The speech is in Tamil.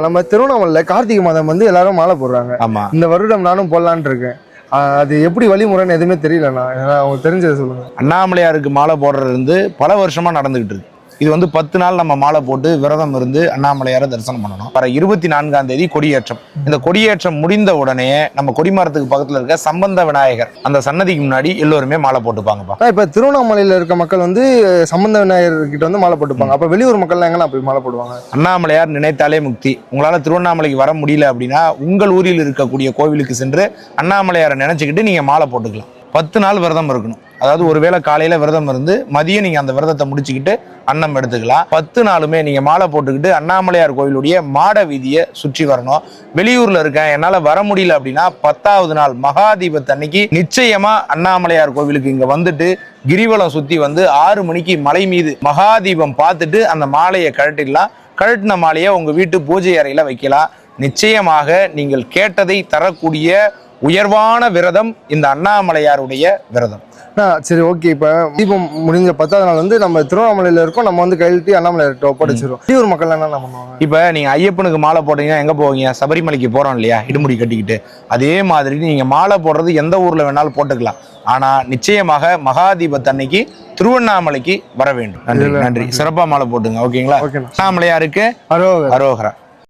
நம்ம திருவண்ணாமலையில் கார்த்திகை மாதம் வந்து எல்லாரும் மாலை போடுறாங்க. ஆமா, இந்த வருடம் நானும் போடலான்னு இருக்கேன். அது எப்படி வழிமுறைன்னு எதுவுமே தெரியலண்ணா. அவங்க தெரிஞ்சதை சொல்லுங்க. அண்ணாமலையாருக்கு மாலை போடுறது வந்து பல வருஷமா நடந்துகிட்டு இருக்கு. இது வந்து 10 நாள் நம்ம மாலை போட்டு விரதம் இருந்து அண்ணாமலையாரை தரிசனம் பண்ணணும். வர 24ஆம் தேதி கொடியேற்றம். இந்த கொடியேற்றம் முடிந்த உடனே நம்ம கொடிமரத்துக்கு பக்கத்துல இருக்க சம்பந்த விநாயகர் அந்த சன்னதிக்கு முன்னாடி எல்லோருமே மாலை போட்டுப்பாங்கப்பா. இப்ப திருவண்ணாமலையில இருக்க மக்கள் வந்து சம்பந்த விநாயகர் கிட்ட வந்து மாலை போட்டுப்பாங்க. அப்ப வெளியூர் மக்கள் எங்கெல்லாம் போய் மாலை போடுவாங்க? அண்ணாமலையார் நினைத்தாலே முக்தி. உங்களால திருவண்ணாமலைக்கு வர முடியல அப்படின்னா உங்கள் ஊரில் இருக்கக்கூடிய கோவிலுக்கு சென்று அண்ணாமலையாரை நினைச்சுக்கிட்டு நீங்க மாலை போட்டுக்கலாம். 10 நாள் விரதம் இருக்கணும். அதாவது ஒருவேளை காலையில விரதம் இருந்து மதியம் நீங்க அந்த விரதத்தை முடிச்சுக்கிட்டு அன்னம் எடுத்துக்கலாம். 10 நாளுமே நீங்க மாலை போட்டுக்கிட்டு அண்ணாமலையார் கோவிலுடைய மாட வீதியை சுற்றி வரணும். வெளியூர்ல இருக்கேன், என்னால வர முடியல அப்படின்னா 10வது நாள் மகாதீபத்தன்னைக்கு நிச்சயமா அண்ணாமலையார் கோவிலுக்கு இங்க வந்துட்டு கிரிவலம் சுத்தி வந்து 6 மணிக்கு மலை மீது மகாதீபம் பார்த்துட்டு அந்த மாலையை கழட்டிடலாம். கழட்டின மாலையை உங்க வீட்டு பூஜை அறையில வைக்கலாம். நிச்சயமாக நீங்கள் கேட்டதை தரக்கூடிய உயர்வான விரதம் இந்த அண்ணாமலையாருடைய விரதம். சரி, ஓகே. இப்ப தீபம் முடிஞ்ச 10வது நாள் வந்து நம்ம திருவண்ணாமலையில இருக்கோம், நம்ம வந்து கையெழுத்தி அண்ணாமலையார்ட்ட ஒப்படைச்சிருவோம். வெளியூர் மக்கள் என்ன பண்ணுவாங்க? இப்ப நீங்க ஐயப்பனுக்கு மாலை போட்டீங்கன்னா எங்க போவீங்க? சபரிமலைக்கு போறோம் இல்லையா, இடுமுடி கட்டிக்கிட்டு. அதே மாதிரி நீங்க மாலை போடுறது எந்த ஊர்ல வேணாலும் போட்டுக்கலாம். ஆனா நிச்சயமாக மகாதீபத்தன்னைக்கு திருவண்ணாமலைக்கு வர வேண்டும். நன்றி நன்றி. சிறப்பா மாலை போட்டுங்க. ஓகேங்களா? அண்ணாமலையாருக்கு அரோகரா.